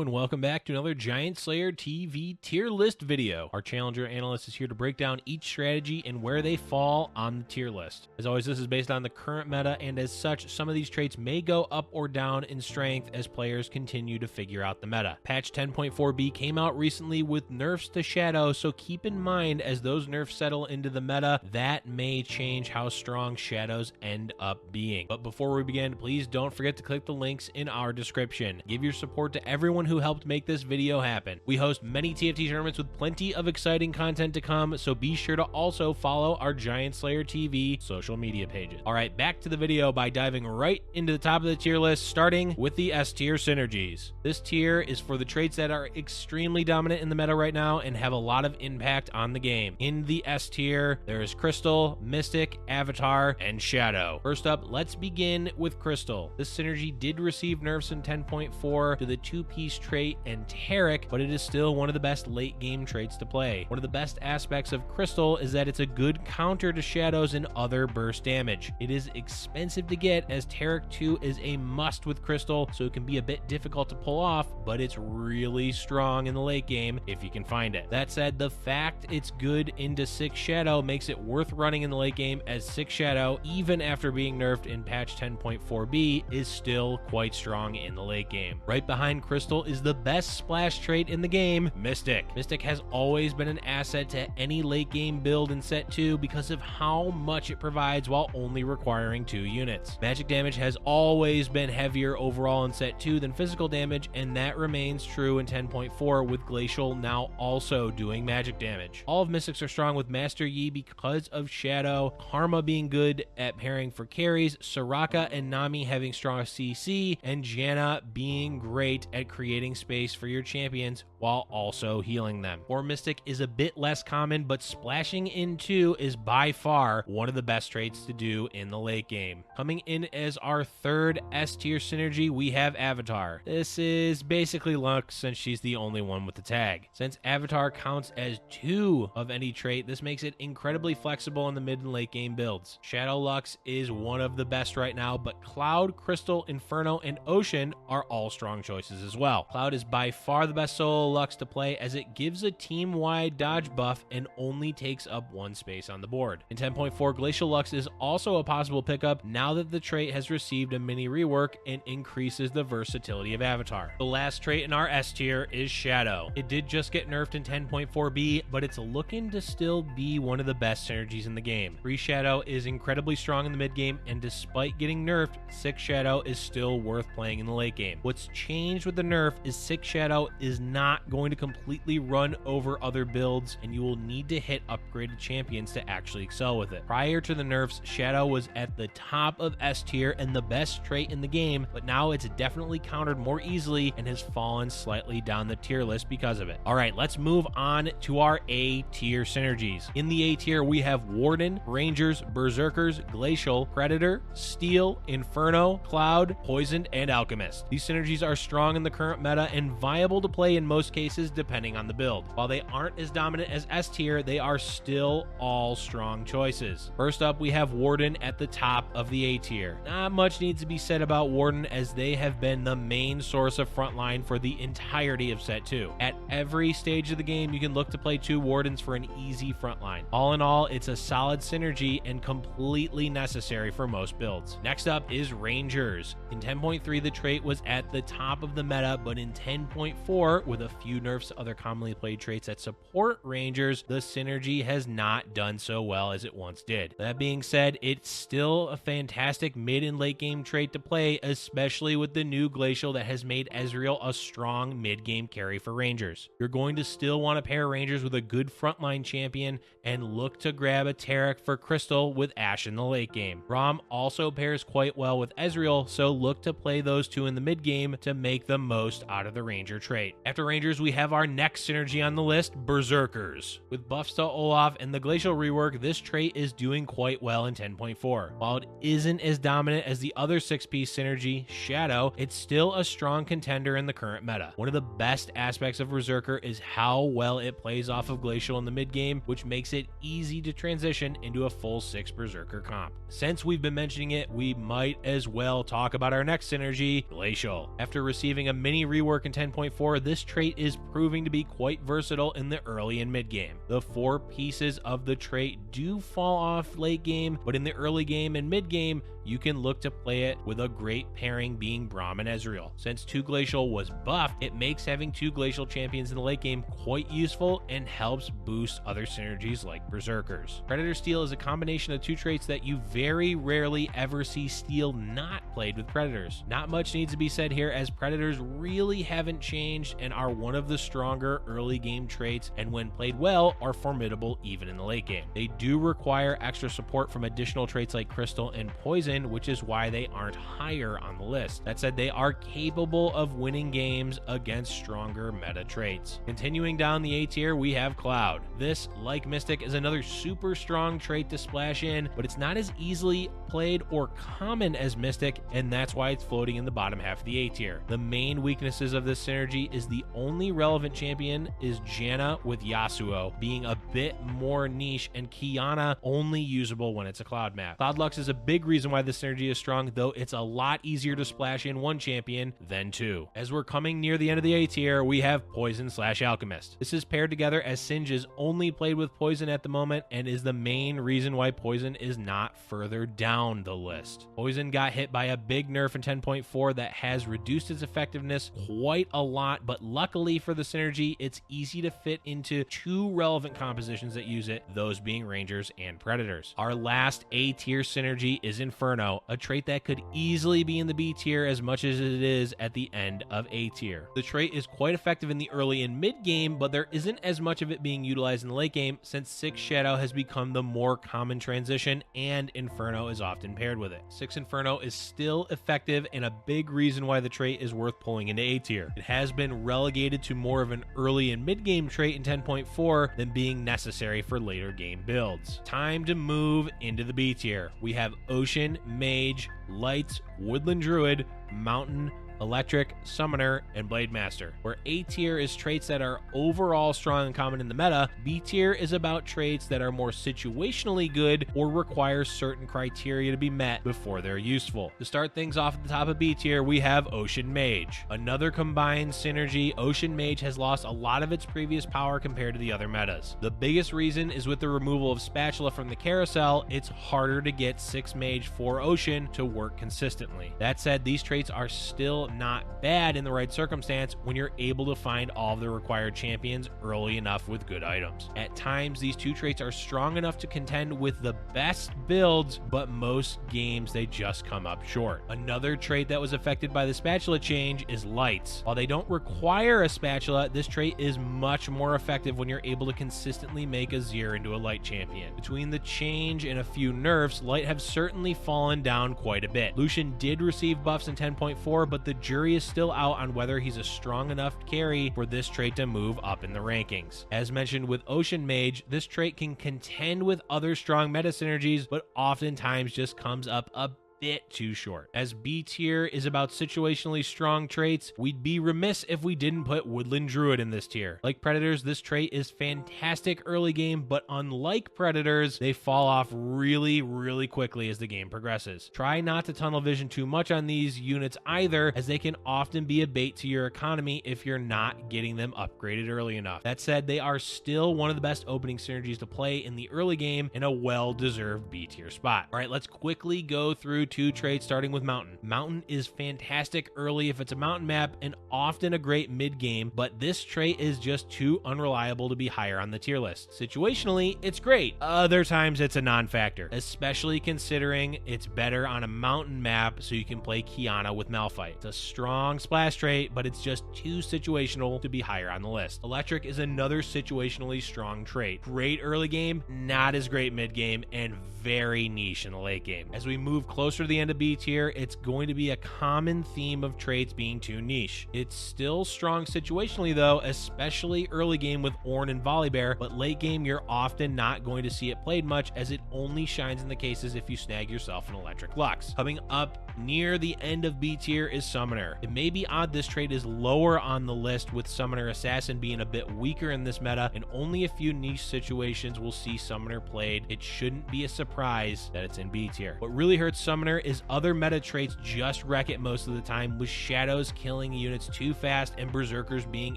Hello and welcome back to another Giant Slayer TV tier list video. Our challenger analyst is here to break down each strategy and where they fall on the tier list. As always, this is based on the current meta, and as such, some of these traits may go up or down in strength as players continue to figure out the meta. Patch 10.4b came out recently with nerfs to Shadow, so keep in mind as those nerfs settle into the meta, that may change how strong Shadows end up being. But before we begin, please don't forget to click the links in our description. Give your support to everyone who helped make this video happen. We host many TFT tournaments with plenty of exciting content to come, so be sure to also follow our Giant Slayer TV social media pages. All right, back to the video by diving right into the top of the tier list, starting with the S tier Synergies. This tier is for the traits that are extremely dominant in the meta right now and have a lot of impact on the game. In the S tier, there is Crystal, Mystic, Avatar, and Shadow. First up, let's begin with Crystal. This synergy did receive nerfs in 10.4 to the two-piece trait and Taric, but it is still one of the best late game traits to play. One of the best aspects of Crystal is that it's a good counter to Shadows and other burst damage. It is expensive to get as Taric 2 is a must with Crystal, so it can be a bit difficult to pull off, but it's really strong in the late game if you can find it. That said, the fact it's good into 6 Shadow makes it worth running in the late game, as 6 Shadow, even after being nerfed in patch 10.4b, is still quite strong in the late game. Right behind Crystal is the best splash trait in the game, Mystic. Mystic has always been an asset to any late game build in set 2 because of how much it provides while only requiring 2 units. Magic damage has always been heavier overall in set 2 than physical damage, and that remains true in 10.4 with Glacial now also doing magic damage. All of Mystics are strong with Master Yi because of Shadow, Karma being good at pairing for carries, Soraka and Nami having strong CC, and Janna being great at creating space for your champions while also healing them. Or Mystic is a bit less common, but splashing in 2 is by far one of the best traits to do in the late game. Coming in as our third S tier synergy, we have Avatar. This is basically Lux since she's the only one with the tag. Since Avatar counts as 2 of any trait, this makes it incredibly flexible in the mid and late game builds. Shadow Lux is one of the best right now, but Cloud, Crystal, Inferno, and Ocean are all strong choices as well. Cloud is by far the best solo Lux to play as it gives a team-wide dodge buff and only takes up 1 space on the board. In 10.4, Glacial Lux is also a possible pickup now that the trait has received a mini rework and increases the versatility of Avatar. The last trait in our S tier is Shadow. It did just get nerfed in 10.4b, but it's looking to still be one of the best synergies in the game. 3 Shadow is incredibly strong in the mid game, and despite getting nerfed, 6 Shadow is still worth playing in the late game. What's changed with the nerf is 6 Shadow is not going to completely run over other builds, and you will need to hit upgraded champions to actually excel with it. Prior to the nerfs, Shadow was at the top of S tier and the best trait in the game, but now it's definitely countered more easily and has fallen slightly down the tier list because of it. All right, let's move on to our A tier synergies. In the A tier, we have Warden, Rangers, Berserkers, Glacial, Predator, Steel, Inferno, Cloud, Poisoned, and Alchemist. These synergies are strong in the current meta and viable to play in most cases depending on the build. While they aren't as dominant as S tier, they are still all strong choices. First up, we have Warden at the top of the A tier. Not much needs to be said about Warden as they have been the main source of frontline for the entirety of set 2. At every stage of the game, you can look to play 2 Wardens for an easy frontline. All in all, it's a solid synergy and completely necessary for most builds. Next up is Rangers. In 10.3, the trait was at the top of the meta, but in 10.4, with a few nerfs to other commonly played traits that support Rangers, the synergy has not done so well as it once did. That being said, it's still a fantastic mid and late game trait to play, especially with the new Glacial that has made Ezreal a strong mid game carry for Rangers. You're going to still want to pair Rangers with a good frontline champion and look to grab a Taric for Crystal with Ashe in the late game. Braum also pairs quite well with Ezreal, so look to play those 2 in the mid game to make the most out of the Ranger trait. After Rangers, we have our next synergy on the list, Berserkers. With buffs to Olaf and the Glacial rework, this trait is doing quite well in 10.4. While it isn't as dominant as the other 6-piece synergy, Shadow, it's still a strong contender in the current meta. One of the best aspects of Berserker is how well it plays off of Glacial in the mid game, which makes it easy to transition into a full 6 Berserker comp. Since we've been mentioning it, we might as well talk about our next synergy, Glacial. After receiving a mini rework in 10.4, this trait is proving to be quite versatile in the early and mid game. The 4 pieces of the trait do fall off late game, but in the early game and mid game, you can look to play it with a great pairing being Braum and Ezreal. Since 2 Glacial was buffed, it makes having 2 Glacial champions in the late game quite useful and helps boost other synergies like Berserkers. Predator Steel is a combination of 2 traits that you very rarely ever see Steel not played with Predators. Not much needs to be said here, as Predators really haven't changed and are one of the stronger early game traits, and when played well are formidable even in the late game. They do require extra support from additional traits like Crystal and Poison, which is why they aren't higher on the list. That said, they are capable of winning games against stronger meta traits. Continuing down the A tier, we have Cloud. This, like Mystic, is another super strong trait to splash in, but it's not as easily played or common as Mystic, and that's why it's floating in the bottom half of the A tier. The main weaknesses of this synergy is the only relevant champion is Janna with Yasuo, being a bit more niche, and Kiana only usable when it's a Cloud map. Cloud Lux is a big reason why this synergy is strong, though it's a lot easier to splash in 1 champion than 2. As we're coming near the end of the A tier, we have Poison/Alchemist. This is paired together as Singe is only played with Poison at the moment and is the main reason why Poison is not further down the list. Poison got hit by a big nerf in 10.4 that has reduced its effectiveness quite a lot, but luckily for the synergy, it's easy to fit into 2 relevant compositions that use it, those being Rangers and Predators. Our last A tier synergy is Inferno, a trait that could easily be in the B tier as much as it is at the end of A tier. The trait is quite effective in the early and mid game, but there isn't as much of it being utilized in the late game since 6 Shadow has become the more common transition and Inferno is often paired with it. 6 Inferno is still effective and a big reason why the trait is worth pulling into A tier. It has been relegated to more of an early and mid game trait in 10.4 than being necessary for later game builds. Time to move into the B tier. We have Ocean, Mage, Lights, Woodland Druid, Mountain, Electric, Summoner, and Blademaster. Where A tier is traits that are overall strong and common in the meta, B tier is about traits that are more situationally good or require certain criteria to be met before they're useful. To start things off at the top of B tier, we have Ocean Mage. Another combined synergy, Ocean Mage has lost a lot of its previous power compared to the other metas. The biggest reason is with the removal of Spatula from the carousel, it's harder to get 6 Mage 4 Ocean to work consistently. That said, these traits are still not bad in the right circumstance when you're able to find all of the required champions early enough with good items. At times, these 2 traits are strong enough to contend with the best builds, but most games they just come up short. Another trait that was affected by the Spatula change is Lights. While they don't require a Spatula, this trait is much more effective when you're able to consistently make a Zir into a Light champion. Between the change and a few nerfs, Light have certainly fallen down quite a bit. Lucian did receive buffs in 10.4, but the jury is still out on whether he's a strong enough carry for this trait to move up in the rankings. As mentioned with Ocean Mage, this trait can contend with other strong meta synergies, but oftentimes just comes up a bit too short. As B tier is about situationally strong traits, we'd be remiss if we didn't put Woodland Druid in this tier. Like Predators, this trait is fantastic early game, but unlike Predators, they fall off really quickly as the game progresses. Try not to tunnel vision too much on these units either, as they can often be a bait to your economy if you're not getting them upgraded early enough. That said, they are still one of the best opening synergies to play in the early game and a well-deserved B tier spot. All right, let's quickly go through 2 traits, starting with Mountain. Mountain is fantastic early if it's a mountain map and often a great mid game, but this trait is just too unreliable to be higher on the tier list. Situationally, it's great. Other times it's a non-factor, especially considering it's better on a mountain map so you can play Kiana with Malphite. It's a strong splash trait, but it's just too situational to be higher on the list. Electric is another situationally strong trait. Great early game, not as great mid game, and very niche in the late game. As we move closer to the end of B tier, it's going to be a common theme of traits being too niche. It's still strong situationally though, especially early game with Ornn and Volibear, but late game you're often not going to see it played much, as it only shines in the cases if you snag yourself an Electric Lux. Coming up near the end of B tier is Summoner. It may be odd this trait is lower on the list, with Summoner Assassin being a bit weaker in this meta, and only a few niche situations will see Summoner played. It shouldn't be a surprise that it's in B tier. What really hurts Summoner counter is other meta traits just wreck it most of the time, with Shadows killing units too fast and Berserkers being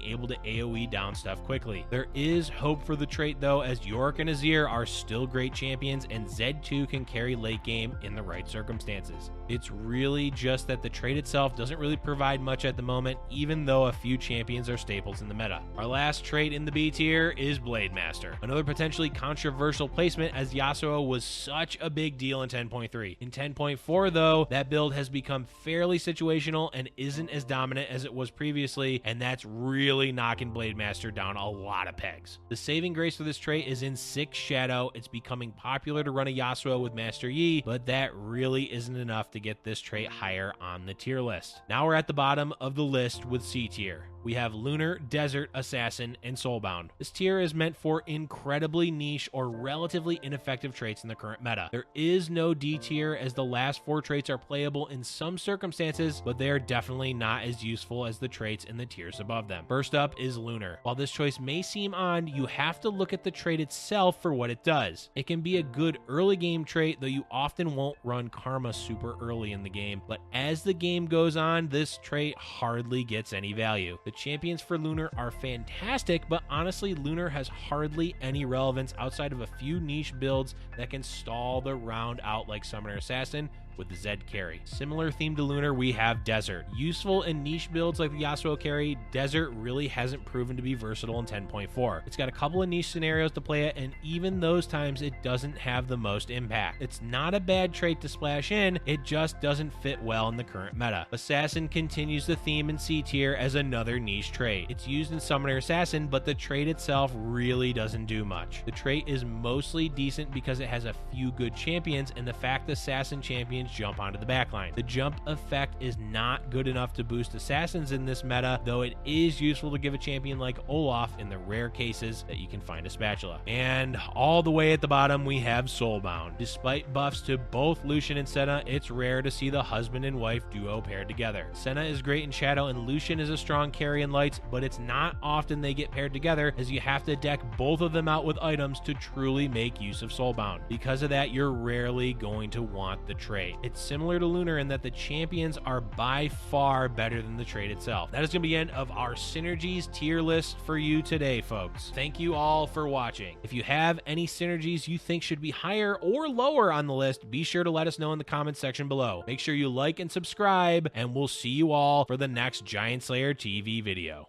able to AoE down stuff quickly. There is hope for the trait though, as Yorick and Azir are still great champions and Zed 2 can carry late game in the right circumstances. It's really just that the trait itself doesn't really provide much at the moment, even though a few champions are staples in the meta. Our last trait in the B tier is BLADEMASTER, another potentially controversial placement as Yasuo was such a big deal in 10.3. In 10.4 though, that build has become fairly situational and isn't as dominant as it was previously, and that's really knocking BLADEMASTER down a lot of pegs. The saving grace for this trait is in 6 Shadow. It's becoming popular to run a Yasuo with Master Yi, but that really isn't enough to get this trait higher on the tier list. Now we're at the bottom of the list with C tier. We have Lunar, Desert, Assassin, and Soulbound. This tier is meant for incredibly niche or relatively ineffective traits in the current meta. There is no D tier, as the last 4 traits are playable in some circumstances, but they are definitely not as useful as the traits in the tiers above them. First up is Lunar. While this choice may seem odd, you have to look at the trait itself for what it does. It can be a good early game trait, though you often won't run Karma super early in the game, but as the game goes on, this trait hardly gets any value. The champions for Lunar are fantastic, but honestly, Lunar has hardly any relevance outside of a few niche builds that can stall the round out like Summoner Assassin with the Zed carry. Similar theme to Lunar, we have Desert. Useful in niche builds like the Yasuo carry, Desert really hasn't proven to be versatile in 10.4. It's got a couple of niche scenarios to play it, and even those times it doesn't have the most impact. It's not a bad trait to splash in, it just doesn't fit well in the current meta. Assassin continues the theme in C tier as another niche trait. It's used in Summoner Assassin, but the trait itself really doesn't do much. The trait is mostly decent because it has a few good champions, and the fact the Assassin champions jump onto the backline. The jump effect is not good enough to boost assassins in this meta, though it is useful to give a champion like Olaf in the rare cases that you can find a spatula. And all the way at the bottom, we have Soulbound. Despite buffs to both Lucian and Senna, it's rare to see the husband and wife duo paired together. Senna is great in Shadow and Lucian is a strong carry in Lights, but it's not often they get paired together, as you have to deck both of them out with items to truly make use of Soulbound. Because of that, you're rarely going to want the trait. It's similar to Lunar in that the champions are by far better than the trait itself. That is going to be the end of our Synergies tier list for you today, folks. Thank you all for watching. If you have any Synergies you think should be higher or lower on the list, be sure to let us know in the comments section below. Make sure you like and subscribe, and we'll see you all for the next Giant Slayer TV video.